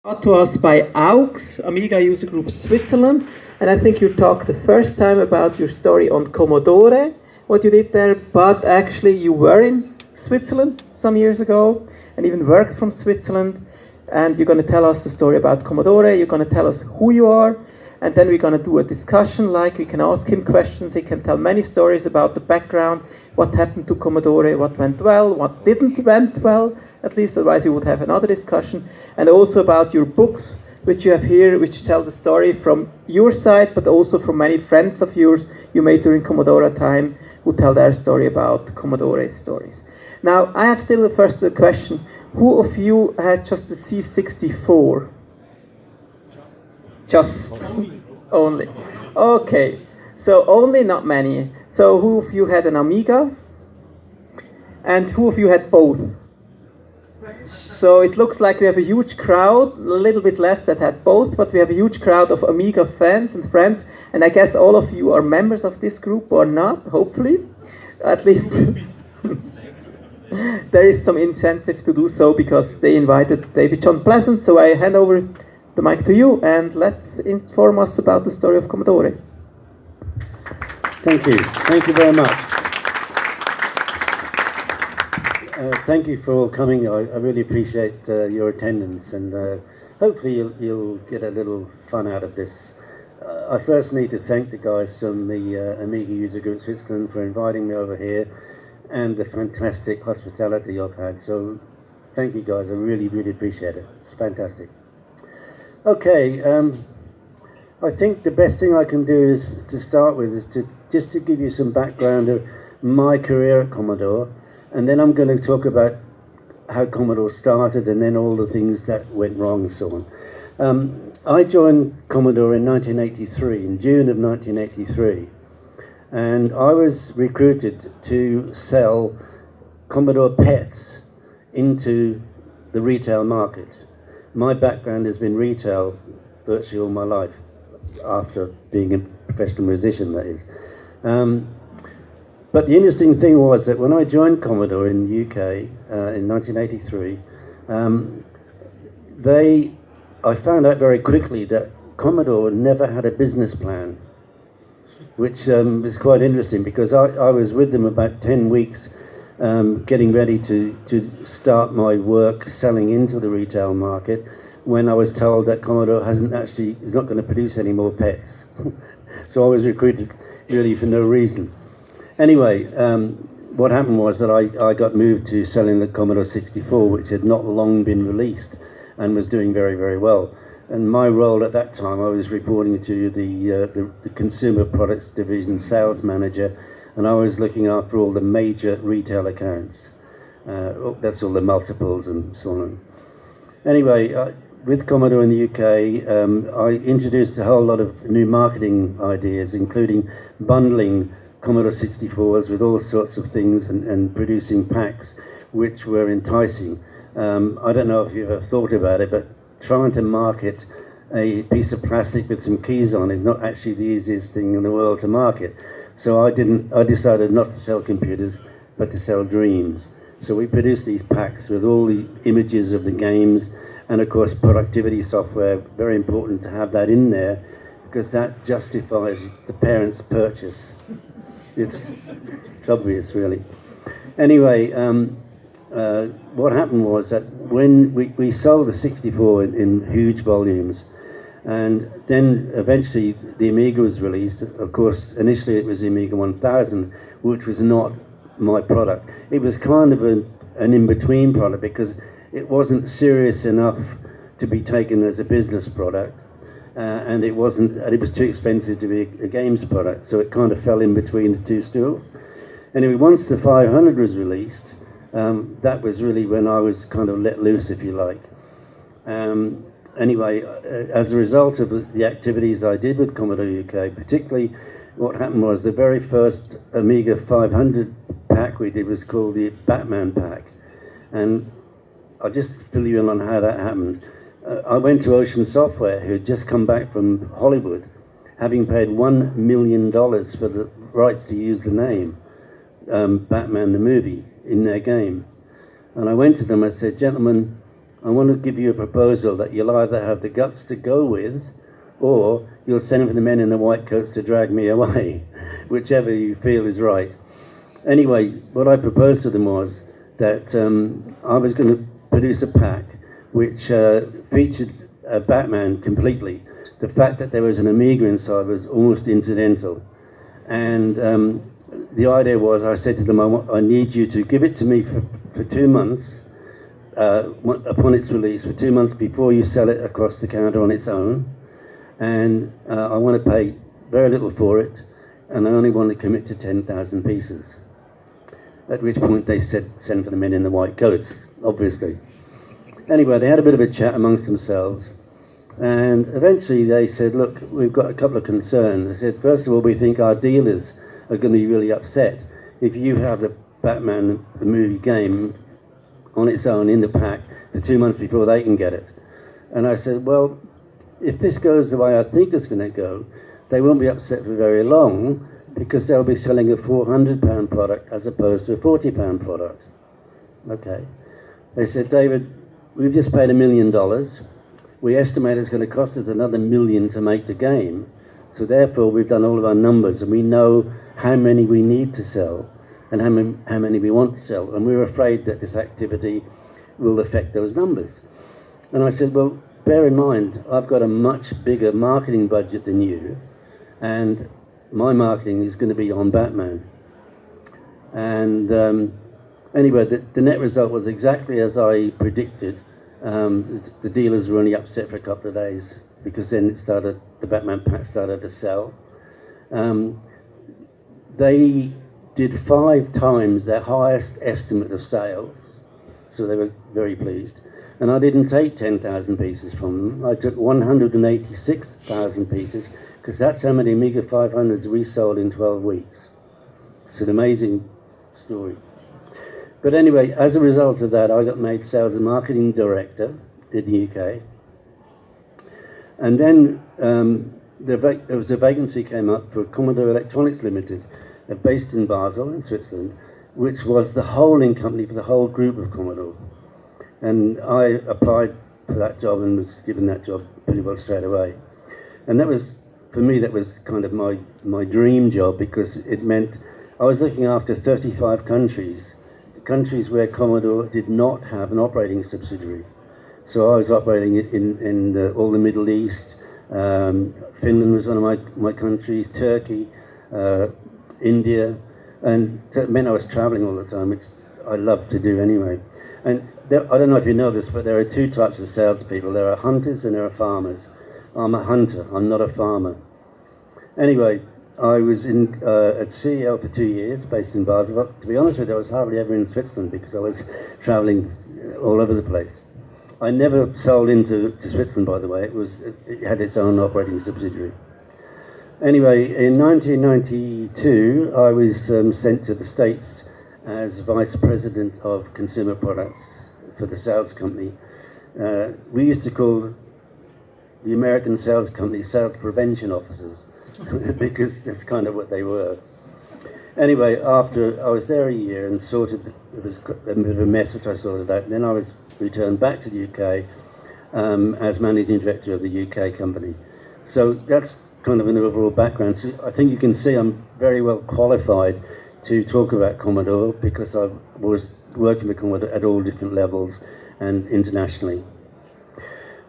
Brought to us by AUX, Amiga User Group Switzerland, and I think you talked the first time about your story on Commodore, what you did there, but actually you were in Switzerland some years ago and even worked from Switzerland, and you're going to tell us the story about Commodore, you're going to tell us who you are, and then we're going to do a discussion, like we can ask him questions, he can tell many stories about the background, what happened to Commodore, what went well, what didn't went well, at least, otherwise we would have another discussion, and also about your books, which you have here, which tell the story from your side, but also from many friends of yours you made during Commodore time, who tell their story about Commodore stories. Now, I have still the first question. Who of you had just the C64? Just only. Okay, so only, not many. So who of you had an Amiga? And who of you had both? So it looks like we have a huge crowd, a little bit less that had both, but we have a huge crowd of Amiga fans and friends, and I guess all of you are members of this group or not, hopefully. At least there is some incentive to do so because they invited John Pleasance, so I hand over the mic to you and let's inform us about the story of Commodore. Thank you very much. Thank you for all coming. I really appreciate your attendance, and hopefully you'll get a little fun out of this. I first need to thank the guys from the Amiga User Group Switzerland for inviting me over here and the fantastic hospitality I've had. So thank you guys, I really, really appreciate it. It's fantastic. Okay, I think the best thing I can do is to start with is just to give you some background of my career at Commodore. And then I'm going to talk about how Commodore started and then all the things that went wrong and so on. I joined Commodore in 1983, in June of 1983. And I was recruited to sell Commodore PETs into the retail market. My background has been retail virtually all my life, after being a professional musician, that is. But the interesting thing was that when I joined Commodore in the UK in 1983, I found out very quickly that Commodore never had a business plan, which is quite interesting because I was with them about 10 weeks getting ready to start my work selling into the retail market when I was told that Commodore is not going to produce any more PETs. So I was recruited really for no reason. Anyway, what happened was that I got moved to selling the Commodore 64, which had not long been released and was doing very, very well. And my role at that time, I was reporting to the Consumer Products Division sales manager, and I was looking after all the major retail accounts. That's all the multiples and so on. Anyway, with Commodore in the UK, I introduced a whole lot of new marketing ideas, including bundling Commodore 64s with all sorts of things and producing packs which were enticing. I don't know if you've ever thought about it, but trying to market a piece of plastic with some keys on is not actually the easiest thing in the world to market. So I decided not to sell computers, but to sell dreams. So we produced these packs with all the images of the games and of course productivity software. Very important to have that in there because that justifies the parent's purchase. It's obvious, really. Anyway, what happened was that when we sold the 64 in huge volumes, and then eventually the Amiga was released. Of course, initially it was the Amiga 1000, which was not my product. It was kind of an in-between product because it wasn't serious enough to be taken as a business product. And it was too expensive to be a games product, so it kind of fell in between the two stools. Anyway, once the 500 was released, that was really when I was kind of let loose, if you like. Anyway, as a result of the activities I did with Commodore UK, particularly what happened was the very first Amiga 500 pack we did was called the Batman pack. And I'll just fill you in on how that happened. I went to Ocean Software, who had just come back from Hollywood, having paid $1 million for the rights to use the name Batman the movie in their game. And I went to them, I said, gentlemen, I want to give you a proposal that you'll either have the guts to go with, or you'll send for the men in the white coats to drag me away, whichever you feel is right. Anyway, what I proposed to them was that I was going to produce a pack which featured Batman completely. The fact that there was an Amiga inside was almost incidental. And the idea was, I said to them, I need you to give it to me for 2 months, upon its release, for 2 months before you sell it across the counter on its own. And I want to pay very little for it, and I only want to commit to 10,000 pieces. At which point they said, send for the men in the white coats, obviously. Anyway, they had a bit of a chat amongst themselves, and eventually they said, look, we've got a couple of concerns. They said, first of all, we think our dealers are going to be really upset if you have the Batman, the movie game, on its own in the pack for 2 months before they can get it. And I said, well, if this goes the way I think it's going to go, they won't be upset for very long, because they'll be selling a £400 product as opposed to a £40 product. Okay. They said, David, we've just paid $1 million. We estimate it's going to cost us another $1 million to make the game. So therefore, we've done all of our numbers, and we know how many we need to sell and how many we want to sell. And we're afraid that this activity will affect those numbers. And I said, well, bear in mind, I've got a much bigger marketing budget than you, and my marketing is going to be on Batman. And anyway, the net result was exactly as I predicted. The dealers were only upset for a couple of days, because then the Batman pack started to sell. They did 5 times their highest estimate of sales, so they were very pleased. And I didn't take 10,000 pieces from them. I took 186,000 pieces, because that's how many Amiga 500s we sold in 12 weeks. It's an amazing story. But anyway, as a result of that, I got made sales and marketing director in the UK. And then there was a vacancy came up for Commodore Electronics Limited, based in Basel in Switzerland, which was the holding company for the whole group of Commodore. And I applied for that job and was given that job pretty well straight away. And that was, for me, that was kind of my dream job, because it meant I was looking after 35 countries where Commodore did not have an operating subsidiary. So I was operating it in all the Middle East. Finland was one of my countries, Turkey, India, and so it meant I was traveling all the time, which I love to do anyway. And I don't know if you know this, but there are 2 types of salespeople. There are hunters and there are farmers. I'm a hunter, I'm not a farmer. Anyway, I was at CEL for 2 years, based in Basel. But to be honest with you, I was hardly ever in Switzerland, because I was traveling all over the place. I never sold into Switzerland, by the way. It had its own operating subsidiary. Anyway, in 1992, I was sent to the States as Vice President of Consumer Products for the sales company. We used to call the American sales company sales prevention officers, because that's kind of what they were. Anyway, after I was there a year and it was a bit of a mess which I sorted out, and then I was returned back to the UK as Managing Director of the UK company. So that's kind of an overall background. So I think you can see I'm very well qualified to talk about Commodore, because I was working with Commodore at all different levels and internationally.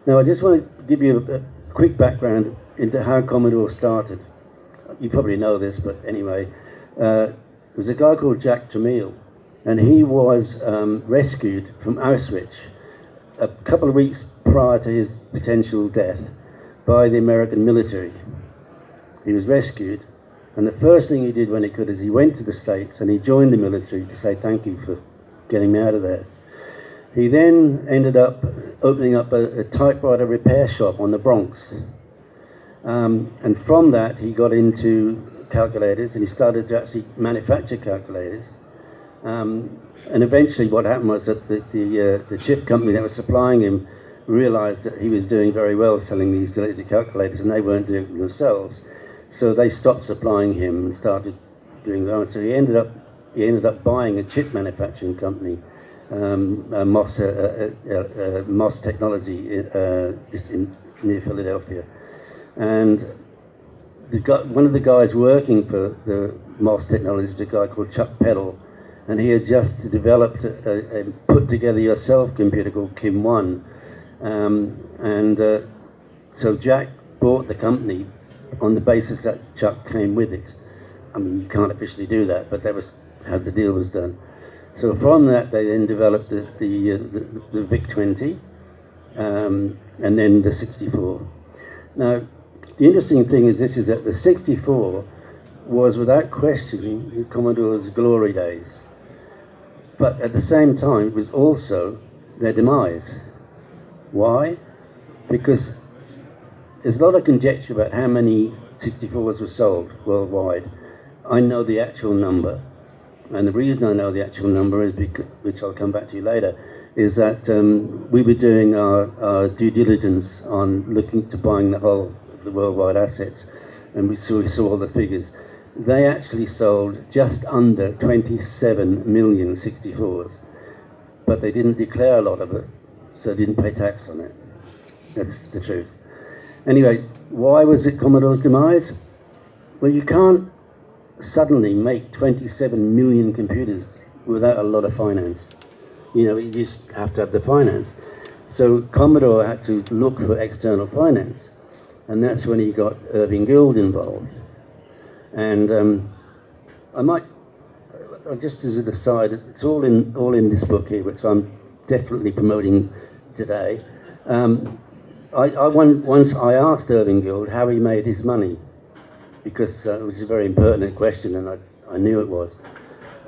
Now I just want to give you a quick background into how Commodore started. You probably know this, but anyway, there was a guy called Jack Tramiel, and he was rescued from Auschwitz a couple of weeks prior to his potential death by the American military. He was rescued, and the first thing he did when he could is he went to the States and he joined the military to say thank you for getting me out of there. He then ended up opening up a typewriter repair shop on the Bronx. And from that, he got into calculators, and he started to actually manufacture calculators. And eventually what happened was that the chip company that was supplying him realized that he was doing very well selling these electric calculators, and they weren't doing it themselves. So they stopped supplying him and started doing their own. So he ended up buying a chip manufacturing company MOS technology, just near Philadelphia. And one of the guys working for the MOS technology was a guy called Chuck Peddle, and he had just developed a put-together-yourself computer called Kim 1. So Jack bought the company on the basis that Chuck came with it. I mean, you can't officially do that, but that was how the deal was done. So from that, they then developed the VIC-20, and then the 64. Now, the interesting thing is that the 64 was without question Commodore's glory days. But at the same time, it was also their demise. Why? Because there's a lot of conjecture about how many 64s were sold worldwide. I know the actual number. And the reason I know the actual number is because, which I'll come back to you later, is that we were doing our due diligence on looking to buying the whole of the worldwide assets, and we saw all the figures. They actually sold just under 27 million 64s, but they didn't declare a lot of it, so they didn't pay tax on it. That's the truth. Anyway, why was it Commodore's demise? Well, you can't suddenly make 27 million computers without a lot of finance. You know, you just have to have the finance. So Commodore had to look for external finance, and that's when he got Irving Gould involved. And I might, just as an aside, it's all in this book here, which I'm definitely promoting today. Once I asked Irving Gould how he made his money, because it was a very impertinent question, and I knew it was.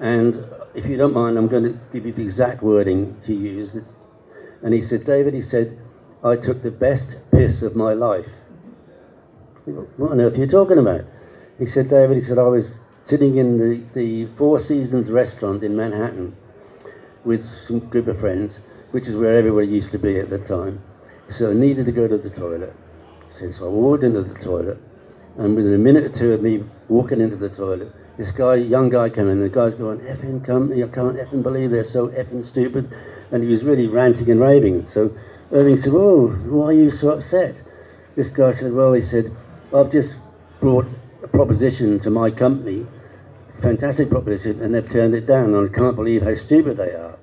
And if you don't mind, I'm going to give you the exact wording he used. And he said, David, he said, I took the best piss of my life. What on earth are you talking about? He said, David, he said, I was sitting in the Four Seasons restaurant in Manhattan with some group of friends, which is where everybody used to be at the time. So I needed to go to the toilet. So I walked into the toilet, and within a minute or two of me walking into the toilet, this young guy came in, and the guy's going, effing company, I can't effing believe they're so effing stupid. And he was really ranting and raving. So Irving said, oh, why are you so upset? This guy said, well, he said, I've just brought a proposition to my company, fantastic proposition, and they've turned it down, and I can't believe how stupid they are.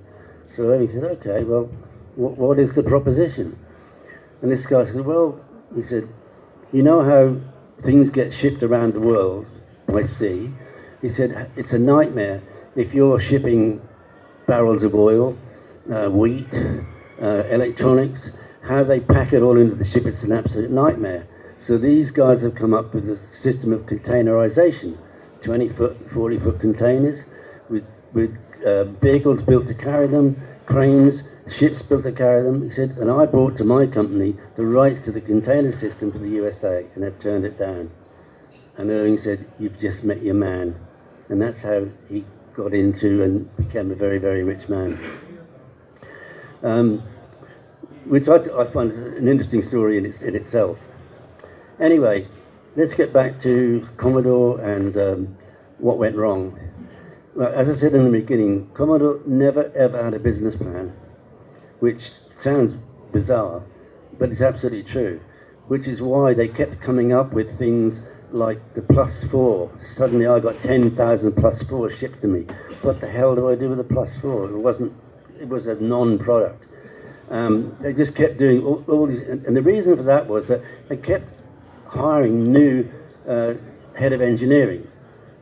So Irving said, okay, well, what is the proposition? And this guy said, well, he said, you know how things get shipped around the world by sea? He said, it's a nightmare if you're shipping barrels of oil, wheat, electronics, how they pack it all into the ship, it's an absolute nightmare. So these guys have come up with a system of containerization, 20-foot, 40-foot containers with vehicles built to carry them, cranes, ships built to carry them. He said, and I brought to my company the rights to the container system for the USA, and they've turned it down. And Irving said, you've just met your man. And that's how he got into and became a very, very rich man. Which I find an interesting story in itself. Anyway, let's get back to Commodore and what went wrong. Well, as I said in the beginning, Commodore never ever had a business plan, which sounds bizarre, but it's absolutely true, which is why they kept coming up with things like the +4. Suddenly I got 10,000 +4 shipped to me. What the hell do I do with the +4? It was a non-product. They just kept doing all these, and the reason for that was that they kept hiring new head of engineering.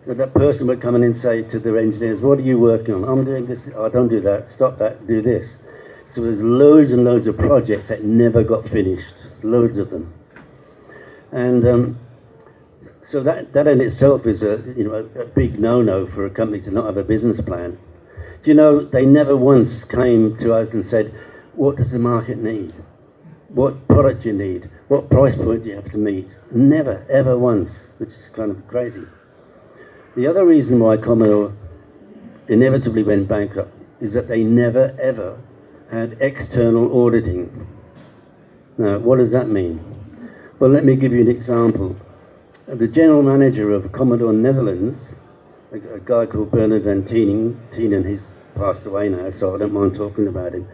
That person would come in and say to their engineers, what are you working on? I'm doing this. Oh, don't do that. Stop that. Do this. So there's loads and loads of projects that never got finished. Loads of them. And so that in itself is a big no-no for a company to not have a business plan. Do you know, they never once came to us and said, what does the market need? What product do you need? What price point do you have to meet? Never, ever once, which is kind of crazy. The other reason why Commodore inevitably went bankrupt is that they never, ever had external auditing. Now, what does that mean? Well, let me give you an example. The general manager of Commodore Netherlands, a guy called Bernard van Tienen, passed away now, so I don't mind talking about him.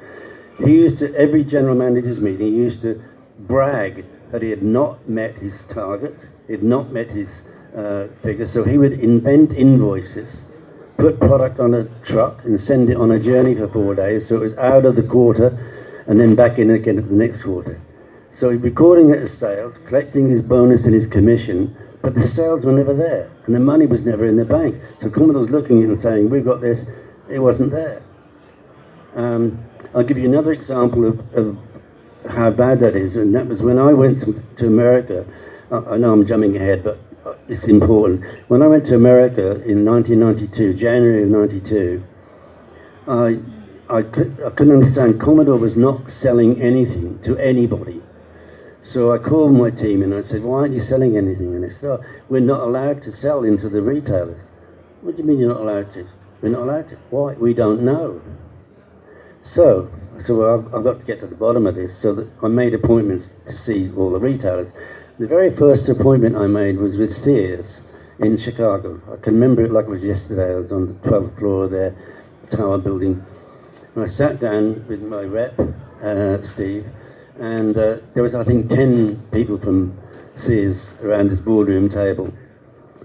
He used to, every general manager's meeting, he used to brag that he had not met his target, he had not met his figure, so he would invent invoices, put product on a truck and send it on a journey for 4 days, so it was out of the quarter and then back in again at the next quarter. So he's recording it as sales, collecting his bonus and his commission, but the sales were never there, and the money was never in the bank. So Commodore was looking at it and saying, we've got this, it wasn't there. I'll give you another example of how bad that is, and that was when I went to America. I know I'm jumping ahead, but it's important. When I went to America in 1992, January of 92, I couldn't understand. Commodore was not selling anything to anybody. So I called my team and I said, why aren't you selling anything? And they said, oh, we're not allowed to sell into the retailers. What do you mean you're not allowed to? We're not allowed to. Why? We don't know. So I've got to get to the bottom of this. So that I made appointments to see all the retailers. The very first appointment I made was with Sears in Chicago. I can remember it like it was yesterday. I was on the 12th floor of their tower building. And I sat down with my rep, Steve, and there was, I think, 10 people from Sears around this boardroom table.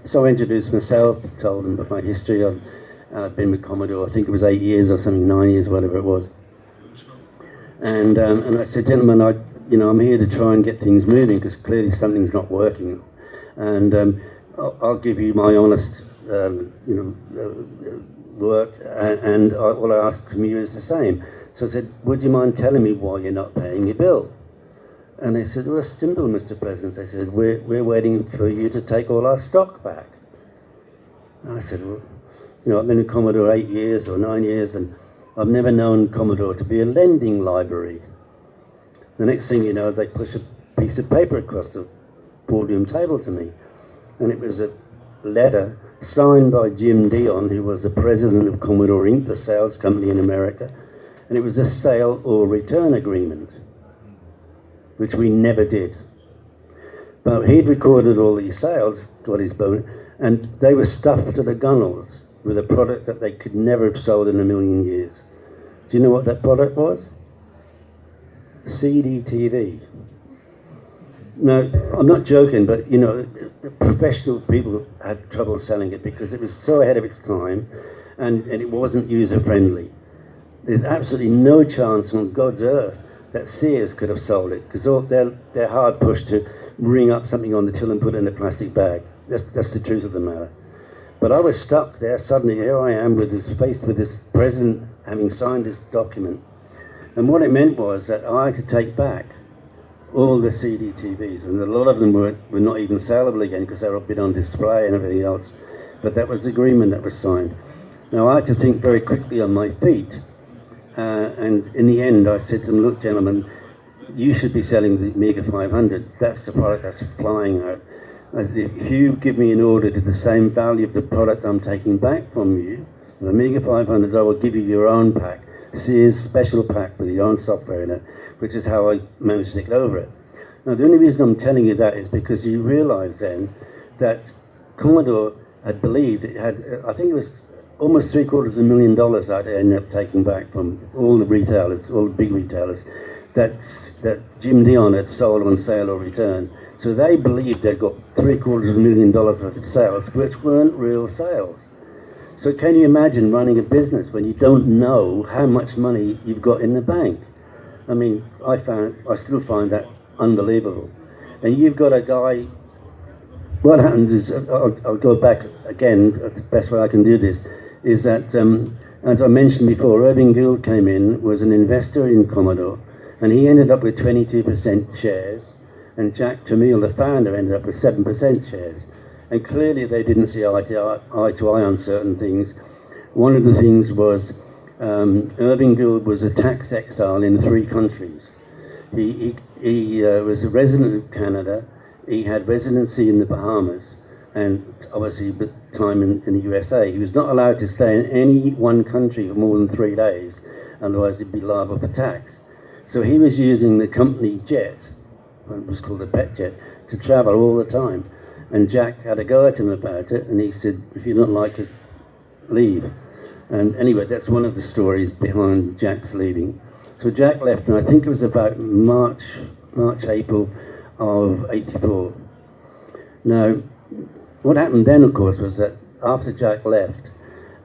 So I introduced myself, told them about my history. I've been with Commodore, I think it was 8 years or something, 9 years, whatever it was. And I said, gentlemen, I'm here to try and get things moving because clearly something's not working. And I'll give you my honest, work, and all I ask from you is the same. So I said, would you mind telling me why you're not paying your bill? And they said, well, it's simple, Mr. Pleasance. They said, we're waiting for you to take all our stock back. And I said, well, I've been in Commodore 8 years or 9 years, and I've never known Commodore to be a lending library. The next thing you know, they push a piece of paper across the boardroom table to me. And it was a letter signed by Jim Dion, who was the president of Commodore Inc., the sales company in America. And it was a sale or return agreement, which we never did. But he'd recorded all these sales, got his bonus, and they were stuffed to the gunnels with a product that they could never have sold in a million years. Do you know what that product was? CD-TV. No, I'm not joking, but professional people had trouble selling it because it was so ahead of its time and it wasn't user-friendly. There's absolutely no chance on God's earth that Sears could have sold it because they're hard pushed to ring up something on the till and put it in a plastic bag. That's the truth of the matter. But I was stuck there. Suddenly, here I am faced with this president having signed this document. And what it meant was that I had to take back all the CD-TVs, and a lot of them were not even saleable again because they were a bit on display and everything else. But that was the agreement that was signed. Now, I had to think very quickly on my feet. And in the end, I said to them, look, gentlemen, you should be selling the Amiga 500. That's the product that's flying out. If you give me an order to the same value of the product I'm taking back from you, the Amiga 500s, I will give you your own pack. Sears special pack with your own software in it, which is how I managed to get over it. Now, the only reason I'm telling you that is because you realise then that Commodore had believed it had, I think it was almost $750,000 that I ended up taking back from all the retailers, all the big retailers, that Jim Dion had sold on sale or return. So they believed they'd got $750,000 worth of sales, which weren't real sales. So can you imagine running a business when you don't know how much money you've got in the bank? I mean, I still find that unbelievable. And you've got a guy, what happened is, I'll go back again, the best way I can do this, is that, as I mentioned before, Irving Gould came in, was an investor in Commodore, and he ended up with 22% shares, and Jack Tramiel, the founder, ended up with 7% shares. And clearly they didn't see eye to eye on certain things. One of the things was Irving Gould was a tax exile in 3 countries. He was a resident of Canada, he had residency in the Bahamas, and obviously time in the USA. He was not allowed to stay in any one country for more than 3 days, otherwise he'd be liable for tax. So he was using the company jet, it was called a pet jet, to travel all the time. And Jack had a go at him about it, and he said, if you don't like it, leave. And anyway, that's one of the stories behind Jack's leaving. So Jack left, and I think it was about March, April of '84. Now, what happened then, of course, was that after Jack left,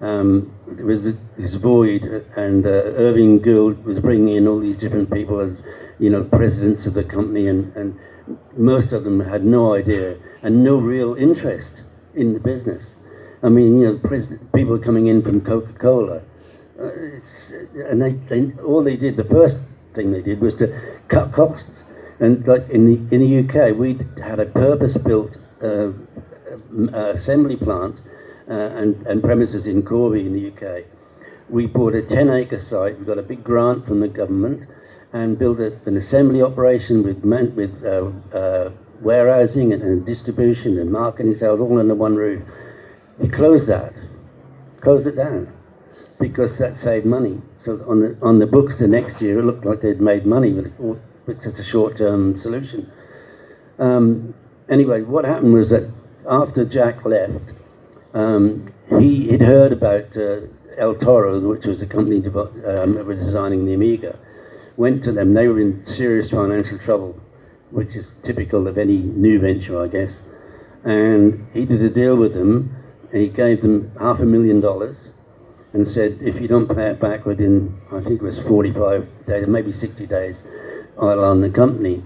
it was this void, and Irving Gould was bringing in all these different people as, presidents of the company, and most of them had no idea and no real interest in the business. I mean, people coming in from Coca-Cola, and the first thing they did was to cut costs. And like in the UK, we had a purpose-built assembly plant and premises in Corby in the UK. We bought a 10-acre site. We got a big grant from the government and built an assembly operation with warehousing and distribution and marketing, sales all under one roof. He closed it down, because that saved money. So on the books the next year, it looked like they'd made money with such a short-term solution. Anyway, what happened was that after Jack left, he'd heard about El Toro, which was a company that were designing the Amiga. Went to them. They were in serious financial trouble, which is typical of any new venture, I guess. And he did a deal with them, and he gave them $500,000 and said, if you don't pay it back within, I think it was 45 days, maybe 60 days, I'll own the company.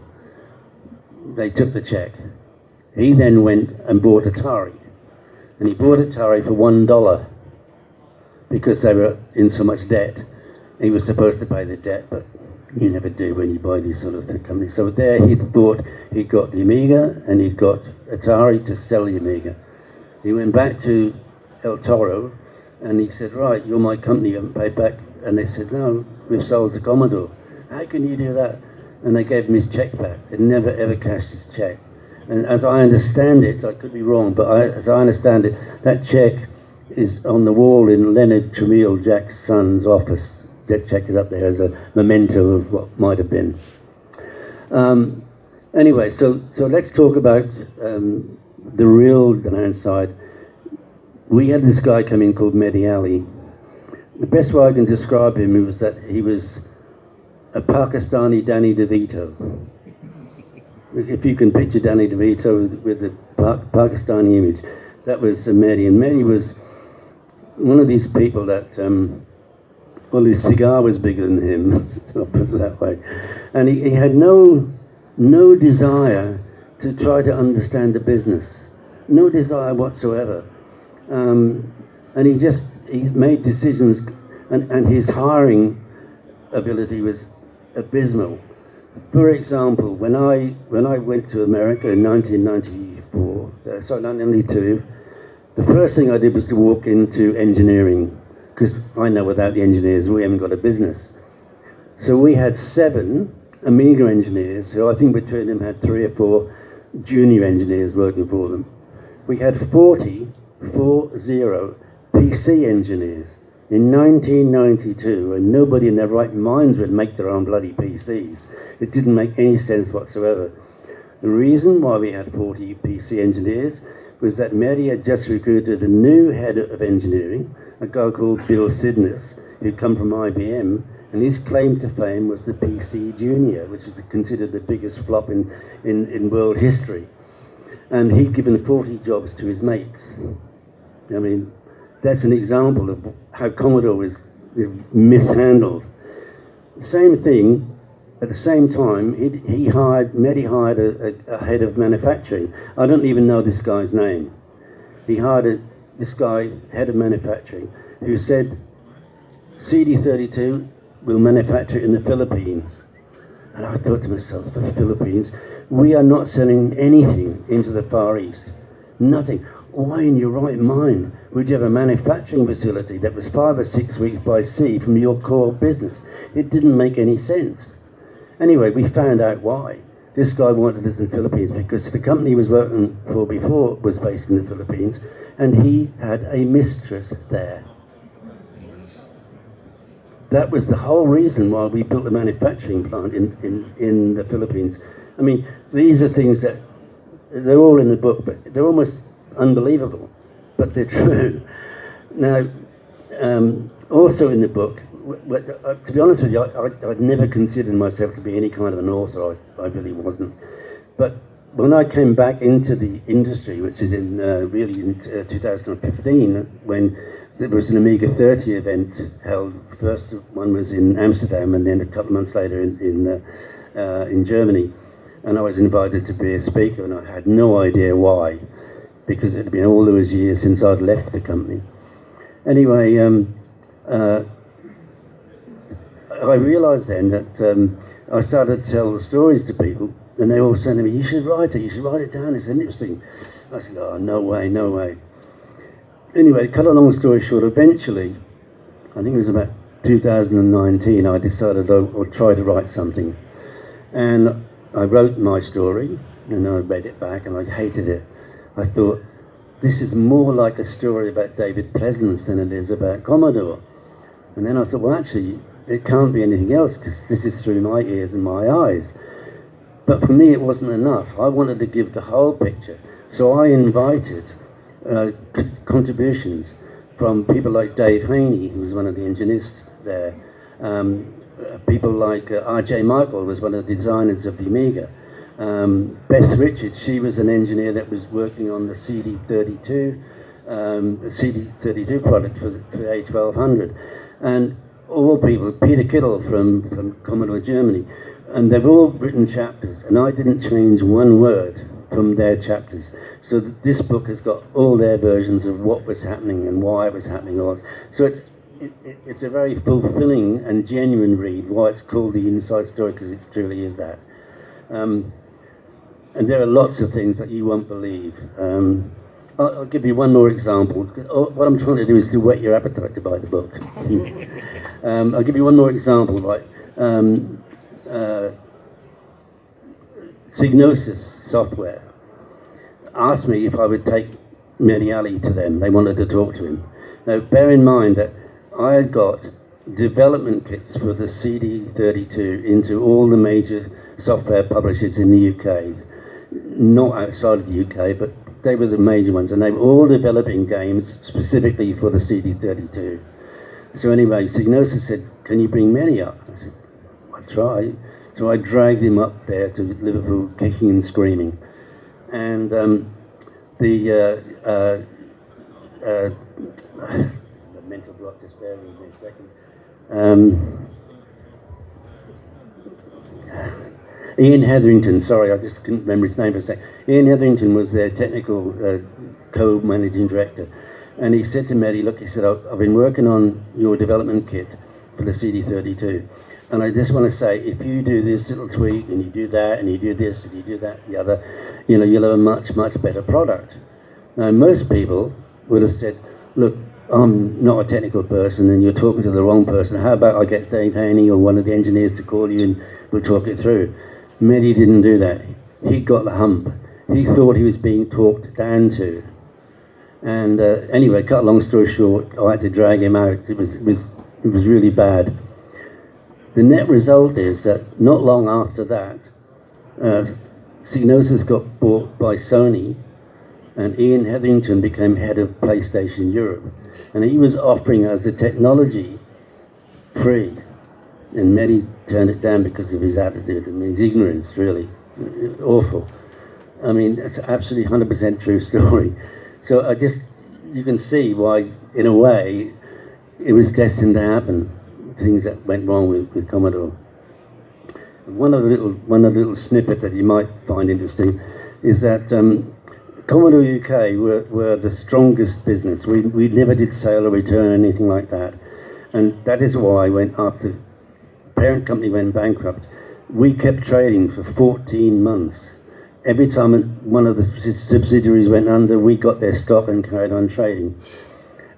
They took the check. He then went and bought Atari. And he bought Atari for $1 because they were in so much debt. He was supposed to pay the debt, but you never do when you buy these sort of companies. So there he thought he'd got the Amiga and he'd got Atari to sell the Amiga. He went back to El Toro and he said, right, you're my company, you haven't paid back. And they said, no, we've sold to Commodore. How can you do that? And they gave him his check back. They never ever cashed his check. And as I understand it, I could be wrong, but as I understand it, that check is on the wall in Leonard Tramiel, Jack's son's office. That check is up there as a memento of what might have been. Anyway, so let's talk about the real downside. We had this guy come in called Mehdi Ali. The best way I can describe him was that he was a Pakistani Danny DeVito. If you can picture Danny DeVito with the Pakistani image, that was Mehdi. And Mehdi was one of these people that, well, his cigar was bigger than him, I'll put it that way. And he had no desire to try to understand the business. No desire whatsoever. And he made decisions, and his hiring ability was abysmal. For example, when I went to America in 1992, the first thing I did was to walk into engineering, because I know without the engineers we haven't got a business. So we had 7 Amiga engineers, who I think between them had 3 or 4 junior engineers working for them. We had 40 PC engineers in 1992, and nobody in their right minds would make their own bloody PCs. It didn't make any sense whatsoever. The reason why we had 40 PC engineers was that Mehdi had just recruited a new head of engineering, a guy called Bill Sidness, who'd come from IBM, and his claim to fame was the PC Junior, which is considered the biggest flop in world history. And he'd given 40 jobs to his mates. I mean, that's an example of how Commodore was mishandled. Same thing, at the same time, Mehdi hired a head of manufacturing. I don't even know this guy's name. He hired this guy, head of manufacturing, who said, CD32 will manufacture in the Philippines. And I thought to myself, the Philippines, we are not selling anything into the Far East. Nothing. Why in your right mind would you have a manufacturing facility that was 5 or 6 weeks by sea from your core business? It didn't make any sense. Anyway, we found out why. This guy wanted us in the Philippines because the company he was working for before was based in the Philippines, and he had a mistress there. That was the whole reason why we built the manufacturing plant in the Philippines. I mean, these are things that, they're all in the book, but they're almost unbelievable, but they're true. Now, Also in the book, to be honest with you, I'd never considered myself to be any kind of an author. I really wasn't. But when I came back into the industry, which is in 2015, when there was an Amiga 30 event held. First one was in Amsterdam, and then a couple of months later in Germany. And I was invited to be a speaker, and I had no idea why, because it had been all those years since I'd left the company. Anyway, I realised then that I started to tell stories to people, and they all said to me, you should write it down, it's interesting. I said, oh, no way. Anyway, cut a long story short, eventually, I think it was about 2019, I decided I'll try to write something. And I wrote my story, and I read it back, and I hated it. I thought, this is more like a story about David Pleasance than it is about Commodore. And then I thought, well, actually, it can't be anything else, because this is through my ears and my eyes. But for me, it wasn't enough. I wanted to give the whole picture. So I invited contributions from people like Dave Haney, who was one of the engineers there. People like R.J. Michael was one of the designers of the Amiga. Beth Richards, she was an engineer that was working on the CD32 product for the A1200. And all people, Peter Kittle from Commodore Germany, and they've all written chapters, and I didn't change one word from their chapters. So this book has got all their versions of what was happening and why it was happening. So it's a very fulfilling and genuine read, why it's called The Inside Story, because it truly is that. And there are lots of things that you won't believe. I'll give you one more example. What I'm trying to do is to whet your appetite to buy the book. I'll give you one more example. Right? Signosis Software asked me if I would take Mehdi Ali to them. They wanted to talk to him. Now, bear in mind that I had got development kits for the CD32 into all the major software publishers in the UK. Not outside of the UK, but they were the major ones, and they were all developing games specifically for the CD32. So anyway, Signosis said, can you bring Mehdi up? I said, I'll try. So I dragged him up there to Liverpool, kicking and screaming. And the mental block, just bear with me a second. Ian Hetherington, sorry, I just couldn't remember his name for a second. Ian Hetherington was their technical co-managing director. And he said to Mehdi, look, he said, I've been working on your development kit for the CD32. And I just want to say, if you do this little tweak, and you do that, and you do this, and you do that, the other, you'll have a much, much better product. Now, most people would have said, look, I'm not a technical person, and you're talking to the wrong person. How about I get Dave Haney or one of the engineers to call you, and we'll talk it through. Mehdi didn't do that. He got the hump. He thought he was being talked down to. And anyway, cut a long story short, I had to drag him out. It was really bad. The net result is that not long after that, Signosis got bought by Sony, and Ian Hetherington became head of PlayStation Europe. And he was offering us the technology free. And Mehdi turned it down because of his attitude and his ignorance, really. Awful. I mean, that's absolutely 100% true story. So you can see why, in a way, it was destined to happen. Things that went wrong with Commodore. One of the little snippets that you might find interesting is that Commodore UK were the strongest business. We never did sale or return or anything like that. And that is why when after parent company went bankrupt, we kept trading for 14 months. Every time one of the subsidiaries went under, we got their stock and carried on trading.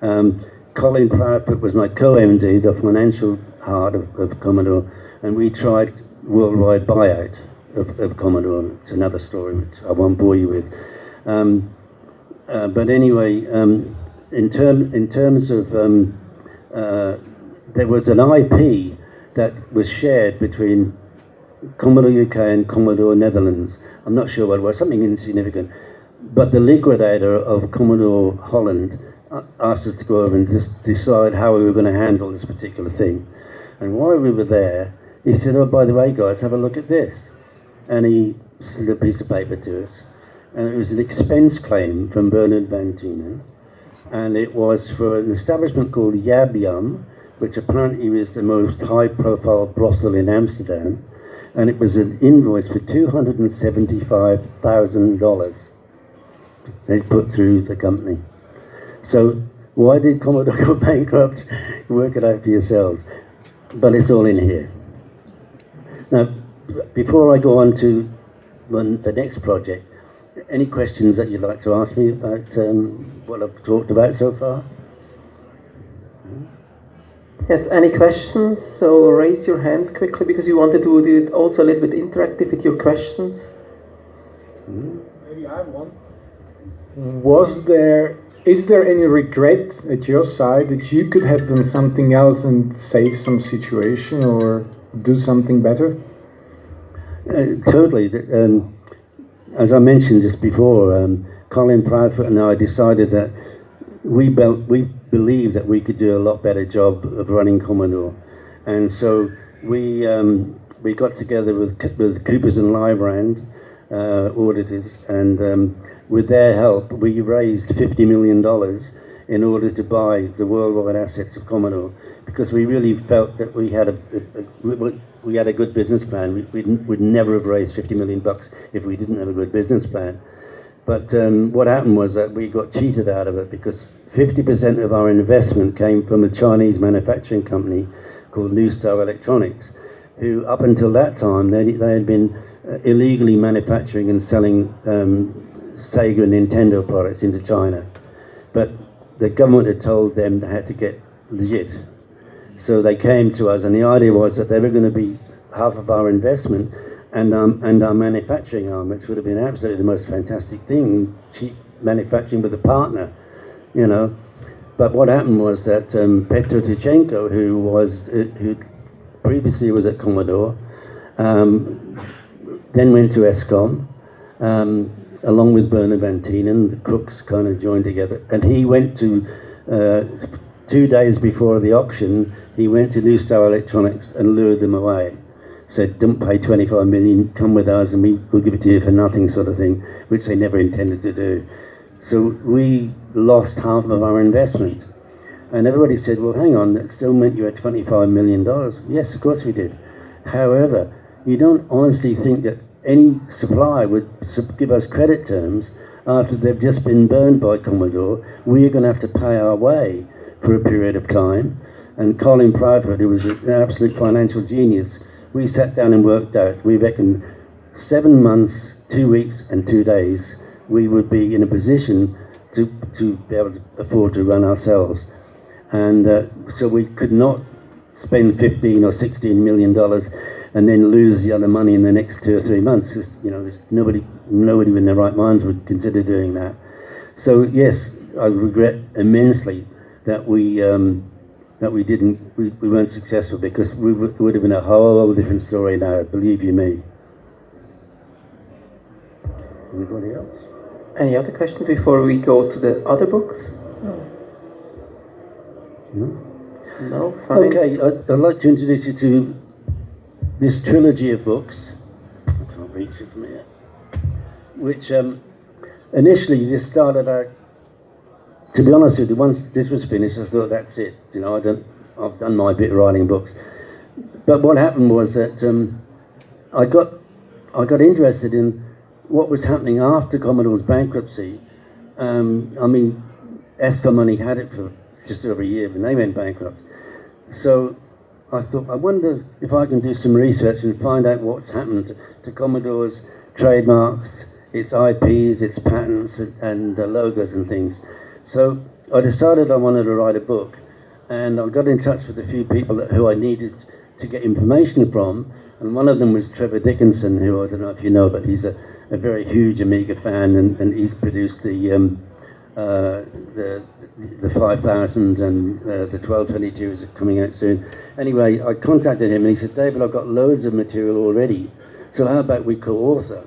Colin Proudfoot was my co-MD, the financial heart of Commodore, and we tried worldwide buyout of Commodore. It's another story which I won't bore you with. But anyway, in terms of there was an IP that was shared between Commodore UK and Commodore Netherlands. I'm not sure what it was, something insignificant. But the liquidator of Commodore Holland asked us to go over and just decide how we were going to handle this particular thing. And while we were there, he said, "Oh, by the way, guys, have a look at this." And he slid a piece of paper to us. And it was an expense claim from Bernard Van Tienen. And it was for an establishment called Yab Yum, which apparently was the most high-profile brothel in Amsterdam. And it was an invoice for $275,000 they put through the company. So why did Commodore go bankrupt? Work it out for yourselves. But it's all in here. Now, before I go on to the next project, any questions that you'd like to ask me about what I've talked about so far? Yes, any questions? So raise your hand quickly because we wanted to do it also a little bit interactive with your questions. Maybe I have one. Is there any regret at your side that you could have done something else and save some situation or do something better? Totally. As I mentioned just before, Colin Proudfoot and I decided that we believed that we could do a lot better job of running Commodore, and so we got together with Coopers and Lybrand auditors, and with their help, we raised $50 million in order to buy the worldwide assets of Commodore, because we really felt that we had a good business plan. We'd never have raised $50 million if we didn't have a good business plan. But what happened was that we got cheated out of it, because 50% of our investment came from a Chinese manufacturing company called New Star Electronics, who up until that time, they had been illegally manufacturing and selling Sega and Nintendo products into China. But the government had told them they had to get legit. So they came to us, and the idea was that they were going to be half of our investment and our manufacturing arm, which would have been absolutely the most fantastic thing, cheap manufacturing with a partner, you know. But what happened was that Petro Tichenko, who previously was at Commodore, then went to ESCOM, along with Bernard Van Tienen. The crooks kind of joined together, and he went to 2 days before the auction, he went to New Star Electronics and lured them away. Said, "Don't pay 25 million, come with us and we'll give it to you for nothing," sort of thing, which they never intended to do. So we lost half of our investment. And everybody said, "Well, hang on, that still meant you had $25 million. Yes, of course we did. However, you don't honestly think that any supplier would give us credit terms after they've just been burned by Commodore. We're going to have to pay our way for a period of time." And Colin Proudfoot, who was an absolute financial genius, we sat down and worked out, we reckoned 7 months, 2 weeks and 2 days, we would be in a position to be able to afford to run ourselves. And so we could not spend 15 or 16 million dollars and then lose the other money in the next 2 or 3 months. There's nobody in their right minds would consider doing that. So yes, I regret immensely that we weren't successful, because it would have been a whole different story now, believe you me. Anybody else? Any other questions before we go to the other books? No? Fine. Okay, I'd like to introduce you to this trilogy of books. I can't reach it from here. Which initially this started out, to be honest with you, once this was finished, I thought, that's it. I've done my bit writing books. But what happened was that I got interested in what was happening after Commodore's bankruptcy. ESCOM only had it for just over a year when they went bankrupt. So I thought, I wonder if I can do some research and find out what's happened to Commodore's trademarks, its IPs, its patents, and logos and things. So I decided I wanted to write a book, and I got in touch with a few people who I needed to get information from, and one of them was Trevor Dickinson, who I don't know if you know, but he's a very huge Amiga fan, and he's produced the 5000 and the 1222 is coming out soon. Anyway, I contacted him and he said, "David, I've got loads of material already, so how about we co-author?"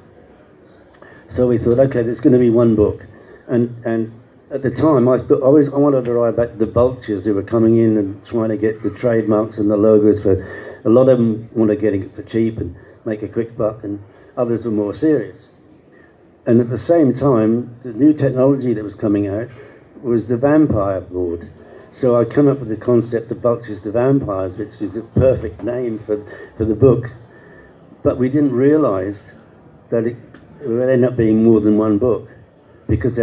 So we thought, okay, there's going to be one book, and at the time, I wanted to write about the vultures who were coming in and trying to get the trademarks and the logos for. A lot of them wanted getting it for cheap and make a quick buck, and others were more serious. And at the same time, the new technology that was coming out was the vampire board. So I come up with the concept of Vultures to Vampires, which is a perfect name for the book. But we didn't realise that it would end up being more than one book, because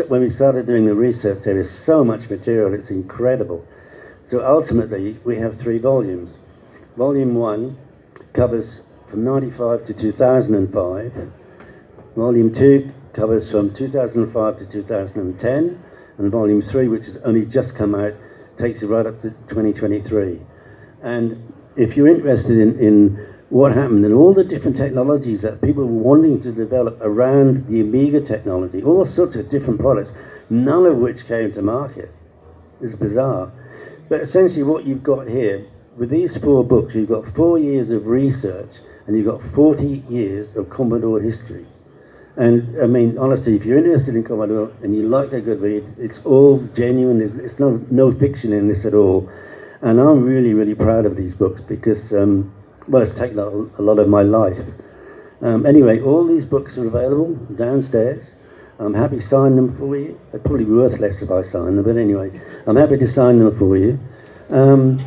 when we started doing the research, there is so much material, it's incredible. So ultimately, we have 3 volumes. Volume 1 covers from 95 to 2005. Volume 2 covers from 2005 to 2010. And Volume 3, which has only just come out, takes you right up to 2023. And if you're interested in what happened and all the different technologies that people were wanting to develop around the Amiga technology, all sorts of different products, none of which came to market. It's bizarre. But essentially what you've got here, with these 4 books, you've got 4 years of research and you've got 40 years of Commodore history. And I mean, honestly, if you're interested in Commodore and you like a good read, it's all genuine. It's no fiction in this at all. And I'm really, really proud of these books because, well, it's taken a lot of my life. Anyway, all these books are available downstairs. I'm happy to sign them for you. They're probably worth less if I sign them, but anyway, I'm happy to sign them for you. And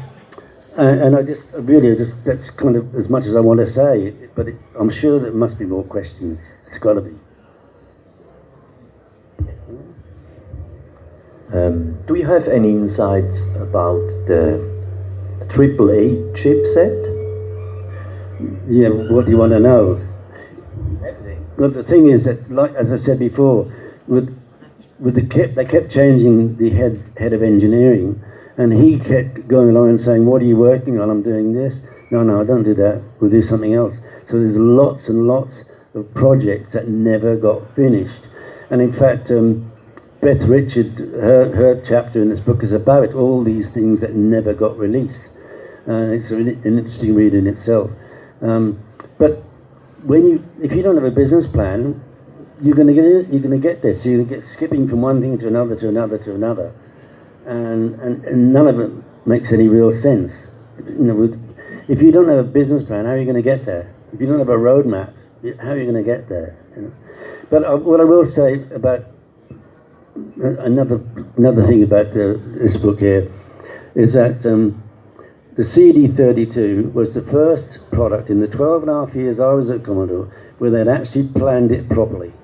that's kind of as much as I want to say, but I'm sure there must be more questions. It's got to be. Do you have any insights about the AAA chipset? Yeah, what do you want to know? Everything. Well, the thing is that, like as I said before, they kept changing the head of engineering, and he kept going along and saying, "What are you working on? I'm doing this." No, don't do that. We'll do something else. So there's lots and lots of projects that never got finished, and in fact. Beth Richard, her chapter in this book is about all these things that never got released. It's an interesting read in itself. But if you don't have a business plan, you're going to get this. So you're going to get skipping from one thing to another to another to another, and none of it makes any real sense. You know, if you don't have a business plan, how are you going to get there? If you don't have a roadmap, how are you going to get there? You know? But what I will say about another thing about this book here is that the CD32 was the first product in the 12 and a half years I was at Commodore where they'd actually planned it properly.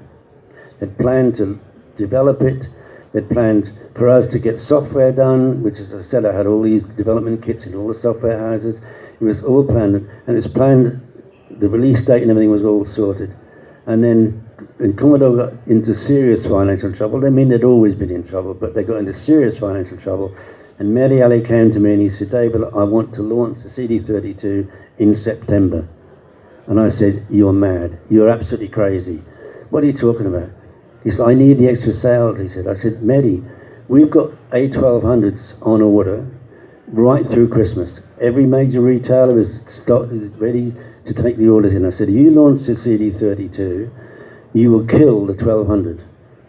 They'd planned to develop it, they'd planned for us to get software done, which, as I said, I had all these development kits in all the software houses. It was all planned, and it was planned, the release date and everything was all sorted. And then when Commodore got into serious financial trouble, I mean, they'd always been in trouble, but they got into serious financial trouble. And Mehdi Ali came to me and he said, "David, I want to launch the CD32 in September." And I said, "You're mad. You're absolutely crazy. What are you talking about?" He said, "I need the extra sales," he said. I said, "Mehdi, we've got A1200s on order right through Christmas. Every major retailer is ready to take the orders in." I said, "You launch the CD32, you will kill the 1200.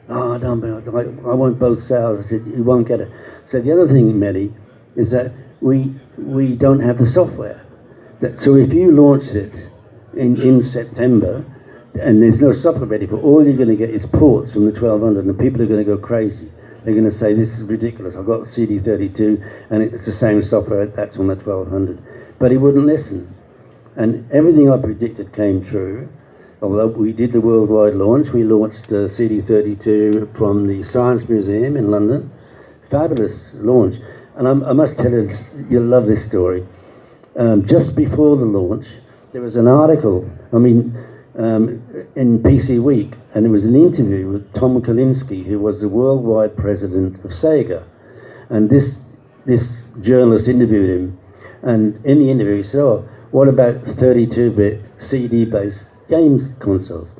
"Oh, I want both sales." I said, "You won't get it." So the other thing, Mehdi, is that we don't have the software. So if you launch it in September and there's no software ready for, all you're going to get is ports from the 1200, and people are going to go crazy. They're going to say, "This is ridiculous. I've got CD32 and it's the same software that's on the 1200. But he wouldn't listen. And everything I predicted came true. Although we did the worldwide launch, we launched CD32 from the Science Museum in London. Fabulous launch. And I must tell you, you'll love this story. Just before the launch, there was an article, in PC Week, and it was an interview with Tom Kalinske, who was the worldwide president of Sega. And this journalist interviewed him, and in the interview he said, "Oh, what about 32-bit CD-based games consoles?"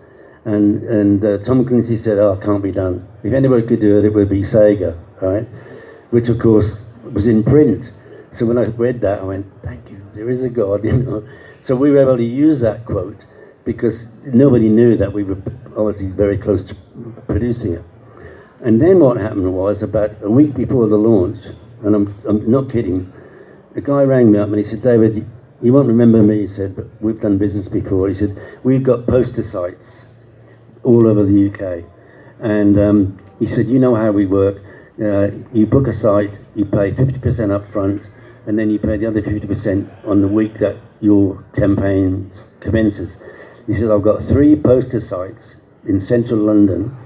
And Tom Clancy said, "Oh, it can't be done. If anybody could do it, it would be Sega," right? Which, of course, was in print. So when I read that, I went, "Thank you, there is a God," you know. So we were able to use that quote because nobody knew that we were obviously very close to producing it. And then what happened was, about a week before the launch, and I'm not kidding, a guy rang me up and he said, David, you won't remember me, he said, but we've done business before. He said, we've got poster sites all over the UK. And he said, you know how we work. You book a site, you pay 50% up front, and then you pay the other 50% on the week that your campaign commences. He said, I've got 3 poster sites in central London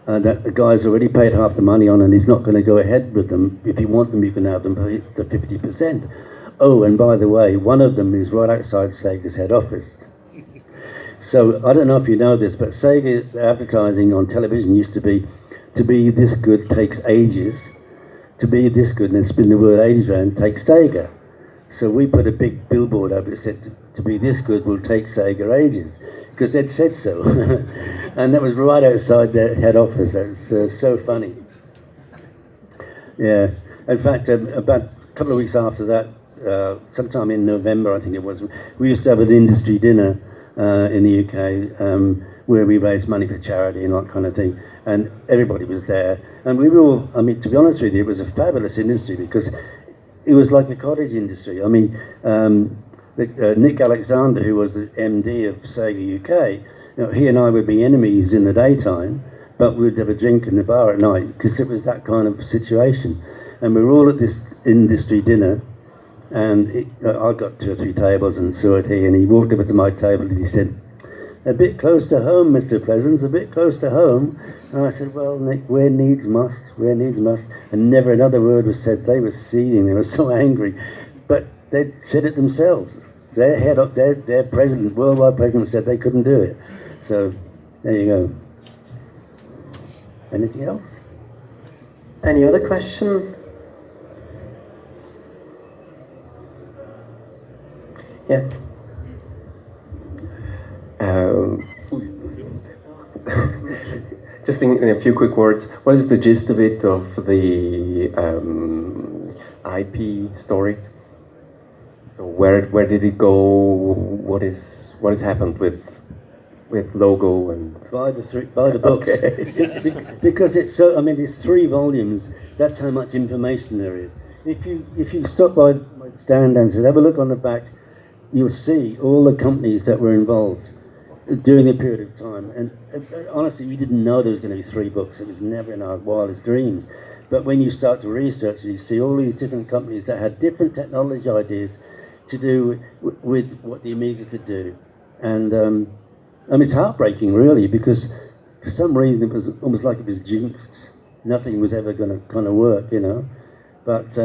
that the guy's already paid half the money on, and he's not going to go ahead with them. If you want them, you can have them pay the 50%. Oh, and by the way, one of them is right outside Sega's head office. So I don't know if you know this, but Sega advertising on television used to be this good takes ages. To be this good, and then spin the word ages around, takes Sega. So we put a big billboard up that said, to be this good will take Sega ages, because they'd said so. And that was right outside their head office. It's so funny. Yeah. In fact, about a couple of weeks after that, sometime in November, I think it was, we used to have an industry dinner in the UK where we raised money for charity and that kind of thing. And everybody was there. And we were all, I mean, to be honest with you, it was a fabulous industry because it was like a cottage industry. I mean, Nick Alexander, who was the MD of Sega UK, you know, he and I would be enemies in the daytime, but we'd have a drink in the bar at night because it was that kind of situation. And we were all at this industry dinner, and I got 2 or 3 tables, and so did he, and he walked over to my table and he said, a bit close to home, Mr. Pleasance, a bit close to home. And I said, well, Nick, where needs must, where needs must. And never another word was said. They were seething, they were so angry. But they said it themselves. Their head up, their president, worldwide president, said they couldn't do it. So, there you go. Anything else? Any other question? Yeah. Just in a few quick words, what is the gist of it, of the IP story? So where did it go? What has happened with logo and By the books. Okay. Because it's so. I mean, it's 3 volumes. That's how much information there is. If you stop by my stand and say, have a look on the back, you'll see all the companies that were involved during a period of time. And honestly, we didn't know there was going to be 3 books. It was never in our wildest dreams. But when you start to research, you see all these different companies that had different technology ideas to do with what the Amiga could do. And it's heartbreaking, really, because for some reason it was almost like it was jinxed. Nothing was ever going to kind of work, you know. But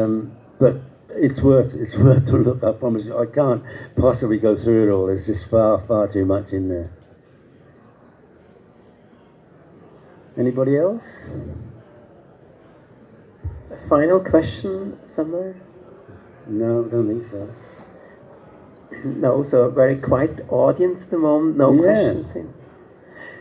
it's worth the look. I promise you. I can't possibly go through it all. There's just far too much in there. Anybody else? A final question somewhere? No, I don't think so. No, so a very quiet audience at the moment. No Yeah. questions in.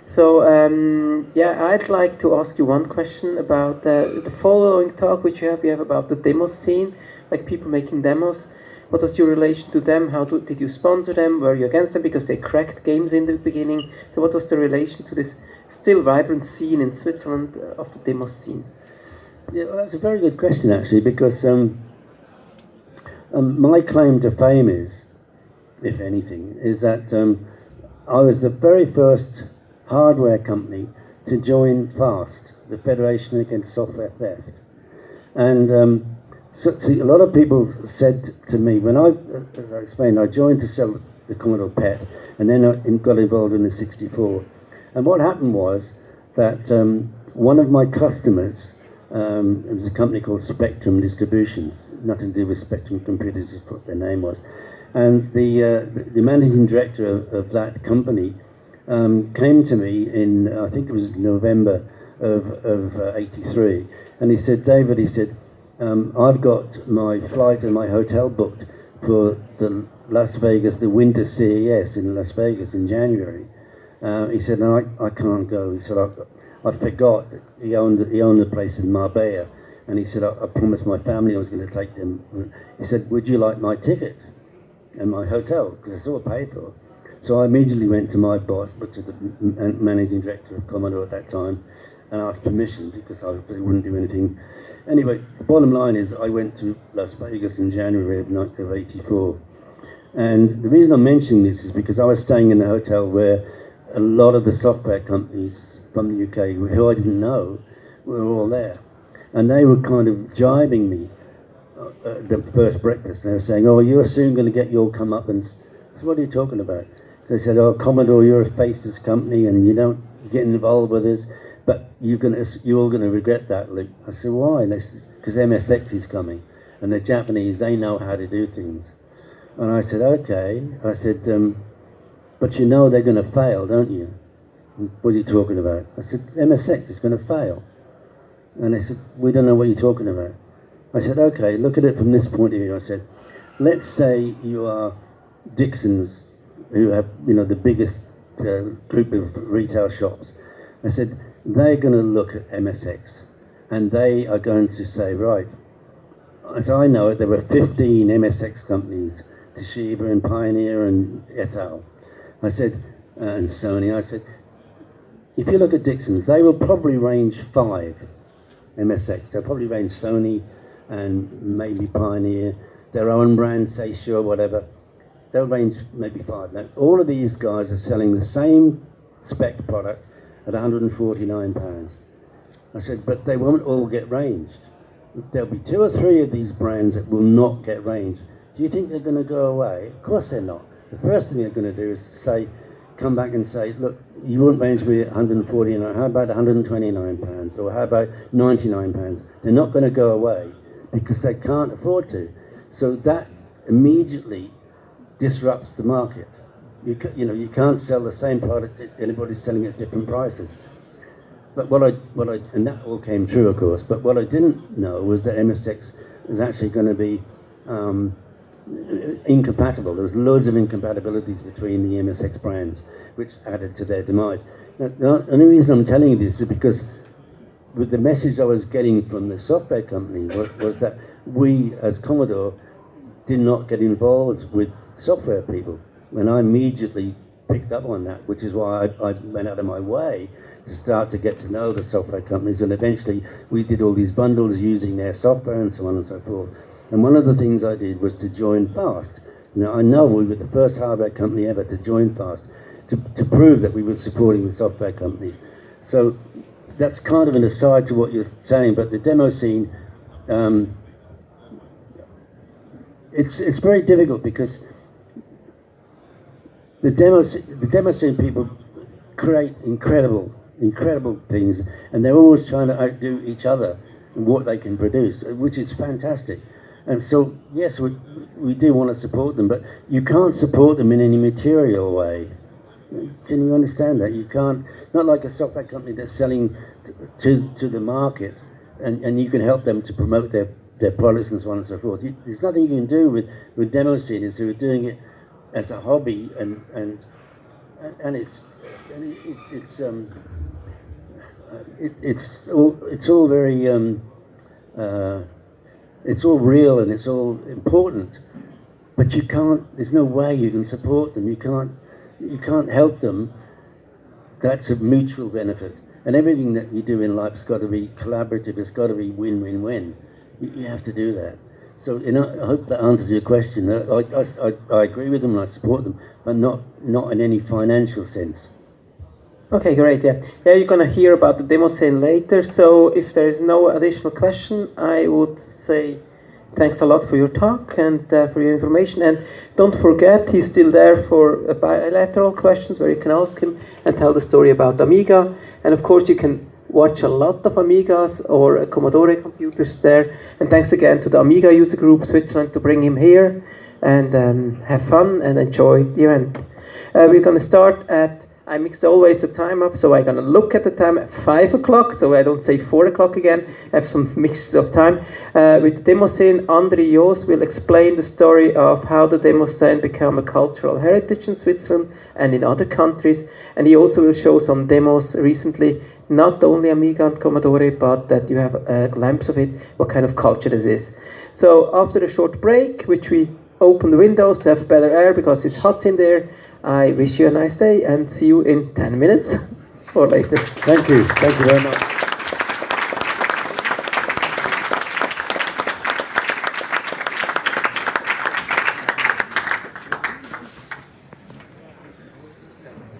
So, I'd like to ask you one question about the following talk which you have about the Demoscene, like people making demos. What was your relation to them? Did you sponsor them? Were you against them because they cracked games in the beginning? So what was the relation to this still vibrant scene in Switzerland of the Demoscene? Yeah, well, that's a very good question, actually, because my claim to fame is, if anything, is that I was the very first hardware company to join FAST, the Federation Against Software Theft. And so a lot of people said to me, when as I explained, I joined to sell the Commodore PET, and then I got involved in the 64. And what happened was that one of my customers, it was a company called Spectrum Distribution, nothing to do with Spectrum Computers, just what their name was. And the managing director of that company came to me in, I think it was November of 83, and he said, David, he said, I've got my flight and my hotel booked for the winter CES in Las Vegas in January. He said, no, I can't go. He said, I forgot that he owned a place in Marbella, and he said, I promised my family I was going to take them. He said, would you like my ticket and my hotel? Because it's all paid for. So I immediately went to my boss, but to the managing director of Commodore at that time, and asked permission because I wouldn't do anything. Anyway, the bottom line is I went to Las Vegas in January of '84. And the reason I'm mentioning this is because I was staying in a hotel where a lot of the software companies from the UK, who I didn't know, were all there. And they were kind of jibing me at the first breakfast. They were saying, oh, you're soon going to get your comeuppance. So what are you talking about? They said, oh, Commodore, you're a faceless company and you're getting involved with this, but you're all going to regret that, Luke. I said, why? They said, because MSX is coming. And the Japanese, they know how to do things. And I said, okay. I said, but you know they're going to fail, don't you? What are you talking about? I said, MSX is going to fail. And they said, we don't know what you're talking about. I said, okay, look at it from this point of view. I said, let's say you are Dixon's, who have, the biggest group of retail shops. I said, they're going to look at MSX and they are going to say, right, as I know it, there were 15 MSX companies, Toshiba and Pioneer and et al. I said, and Sony, I said, if you look at Dixon's, they will probably range 5 MSX. They'll probably range Sony and maybe Pioneer, their own brand, say Sure, whatever. They'll range maybe 5. Now, all of these guys are selling the same spec product at £149. I said, but they won't all get ranged. There'll be 2 or 3 of these brands that will not get ranged. Do you think they're going to go away? Of course they're not. The first thing they're going to do is come back and say, look, you won't range me at £149, how about £129? Or how about £99? They're not going to go away because they can't afford to. So that immediately disrupts the market. You can't sell the same product that anybody's selling at different prices. But and that all came true, of course, but what I didn't know was that MSX was actually going to be incompatible. There was loads of incompatibilities between the MSX brands, which added to their demise. Now, the only reason I'm telling you this is because with the message I was getting from the software company was that we, as Commodore, did not get involved with software people. And I immediately picked up on that, which is why I went out of my way to start to get to know the software companies, and eventually we did all these bundles using their software and so on and so forth. And one of the things I did was to join FAST. Now, I know we were the first hardware company ever to join FAST, to prove that we were supporting the software companies. So that's kind of an aside to what you're saying, but the Demoscene, it's very difficult because the Demoscene people create incredible things, and they're always trying to outdo each other in what they can produce, which is fantastic. And so, yes, we do want to support them, but you can't support them in any material way. Can you understand that? You can't, not like a software company that's selling to the market, and you can help them to promote their products and so on and so forth. There's nothing you can do with Demosceners who are doing it as a hobby, and it's all very it's all real and it's all important, but you can't. There's no way you can support them. You can't help them. That's a mutual benefit, and everything that you do in life has got to be collaborative. It's got to be win-win-win. You have to do that. So I hope that answers your question. I agree with them and I support them, but not in any financial sense. Okay, great. Yeah, you're gonna hear about the Demoscene later. So if there is no additional question, I would say thanks a lot for your talk and for your information. And don't forget, he's still there for bilateral questions where you can ask him and tell the story about Amiga. And of course, you can watch a lot of Amigas or Commodore computers there. And thanks again to the Amiga User Group Switzerland to bring him here and have fun and enjoy the event. We're going to start at, I mix always the time up, so I'm going to look at the time at 5 o'clock, so I don't say 4 o'clock again. I have some mixes of time. With the Demoscene, André Jos will explain the story of how the Demoscene became a cultural heritage in Switzerland and in other countries. And he also will show some demos recently, not only Amiga and Commodore, but that you have a glimpse of it, what kind of culture this is. So after a short break, which we open the windows to have better air because it's hot in there, I wish you a nice day and see you in 10 minutes or later. Thank you very much.